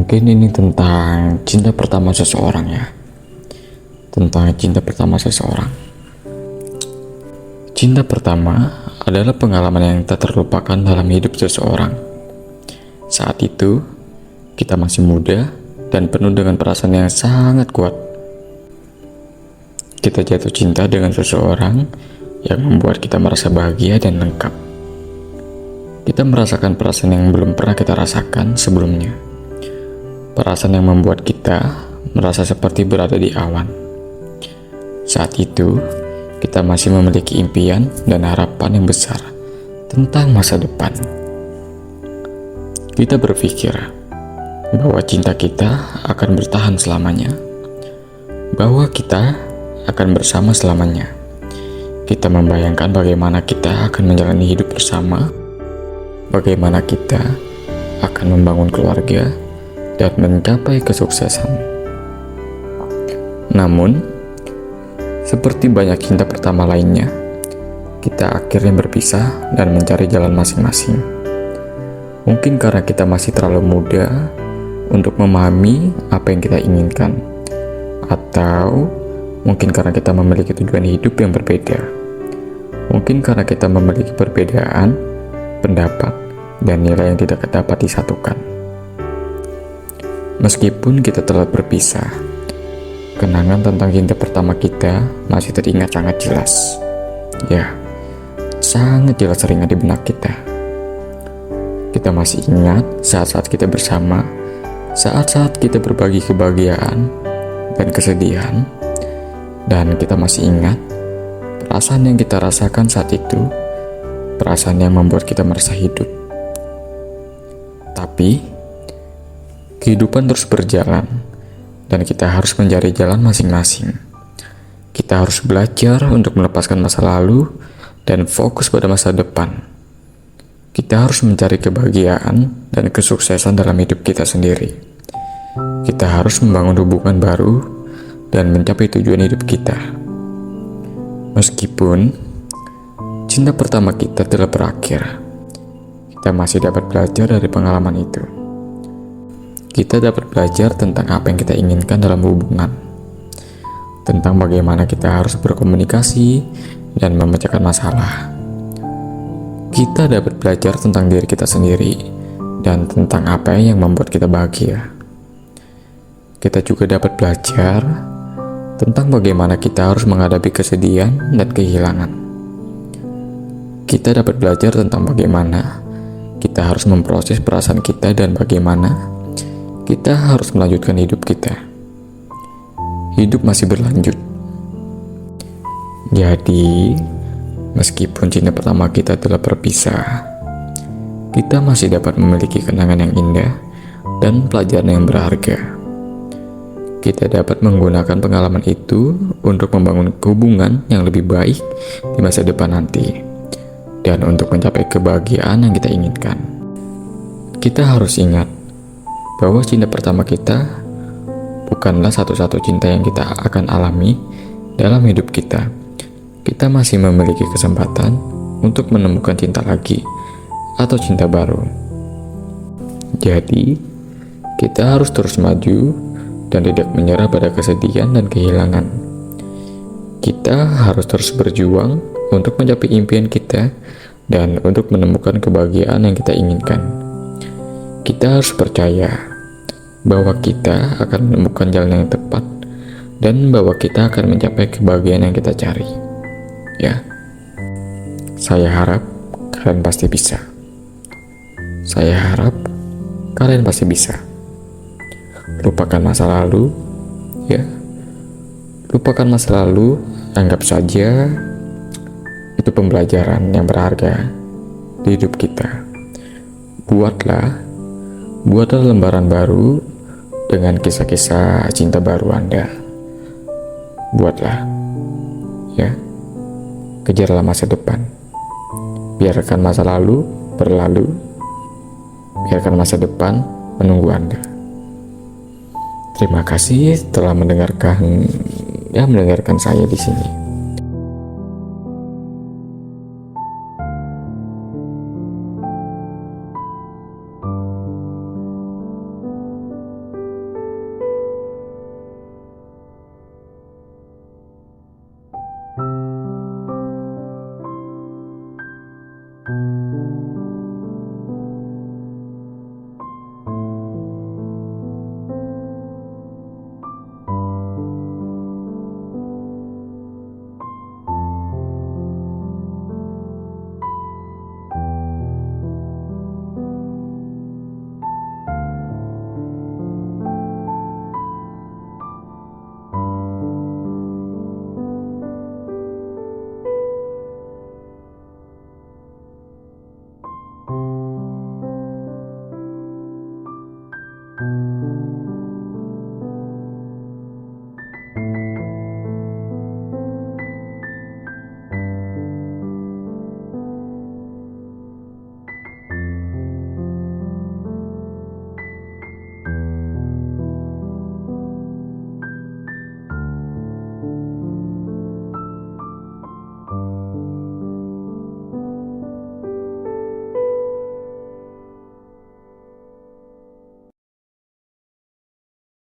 Mungkin ini tentang cinta pertama seseorang ya. Tentang cinta pertama seseorang. Cinta pertama adalah pengalaman yang tak terlupakan dalam hidup seseorang. Saat itu, kita masih muda dan penuh dengan perasaan yang sangat kuat. Kita jatuh cinta dengan seseorang yang membuat kita merasa bahagia dan lengkap. Kita merasakan perasaan yang belum pernah kita rasakan sebelumnya. Perasaan yang membuat kita merasa seperti berada di awan. Saat itu, kita masih memiliki impian dan harapan yang besar tentang masa depan. Kita berpikir bahwa cinta kita akan bertahan selamanya, bahwa kita akan bersama selamanya. Kita membayangkan bagaimana kita akan menjalani hidup bersama, bagaimana kita akan membangun keluarga dan mencapai kesuksesan. Namun, seperti banyak cinta pertama lainnya, kita akhirnya berpisah dan mencari jalan masing-masing. Mungkin karena kita masih terlalu muda untuk memahami apa yang kita inginkan, atau mungkin karena kita memiliki tujuan hidup yang berbeda. Mungkin karena kita memiliki perbedaan pendapat dan nilai yang tidak dapat disatukan. Meskipun kita telah berpisah, kenangan tentang cinta pertama kita masih teringat sangat jelas. Ya, sangat jelas teringat di benak kita. Kita masih ingat saat-saat kita bersama, saat-saat kita berbagi kebahagiaan dan kesedihan, dan kita masih ingat perasaan yang kita rasakan saat itu, perasaan yang membuat kita merasa hidup. Tapi kehidupan terus berjalan, dan kita harus mencari jalan masing-masing. Kita harus belajar untuk melepaskan masa lalu dan fokus pada masa depan. Kita harus mencari kebahagiaan dan kesuksesan dalam hidup kita sendiri. Kita harus membangun hubungan baru dan mencapai tujuan hidup kita. Meskipun cinta pertama kita telah berakhir, kita masih dapat belajar dari pengalaman itu. Kita dapat belajar tentang apa yang kita inginkan dalam hubungan, tentang bagaimana kita harus berkomunikasi dan memecahkan masalah. Kita dapat belajar tentang diri kita sendiri dan tentang apa yang membuat kita bahagia. Kita juga dapat belajar tentang bagaimana kita harus menghadapi kesedihan dan kehilangan. Kita dapat belajar tentang bagaimana kita harus memproses perasaan kita dan bagaimana kita harus melanjutkan hidup kita. Hidup masih berlanjut. Jadi, meskipun cinta pertama kita telah berpisah, kita masih dapat memiliki kenangan yang indah dan pelajaran yang berharga. Kita dapat menggunakan pengalaman itu untuk membangun hubungan yang lebih baik di masa depan nanti, dan untuk mencapai kebahagiaan yang kita inginkan. Kita harus ingat bahwa cinta pertama kita bukanlah satu-satu cinta yang kita akan alami dalam hidup kita. Kita masih memiliki kesempatan untuk menemukan cinta lagi atau cinta baru. Jadi, kita harus terus maju dan tidak menyerah pada kesedihan dan kehilangan. Kita harus terus berjuang untuk mencapai impian kita dan untuk menemukan kebahagiaan yang kita inginkan. Kita harus percaya bahwa kita akan menemukan jalan yang tepat dan bahwa kita akan mencapai kebahagiaan yang kita cari. Ya, saya harap kalian pasti bisa. Saya harap kalian pasti bisa. Lupakan masa lalu, ya. Lupakan masa lalu, anggap saja itu pembelajaran yang berharga di hidup kita. Buatlah lembaran baru dengan kisah-kisah cinta baru Anda. Buatlah, ya. Kejarlah masa depan. Biarkan masa lalu berlalu. Biarkan masa depan menunggu Anda. Terima kasih telah mendengarkan saya di sini.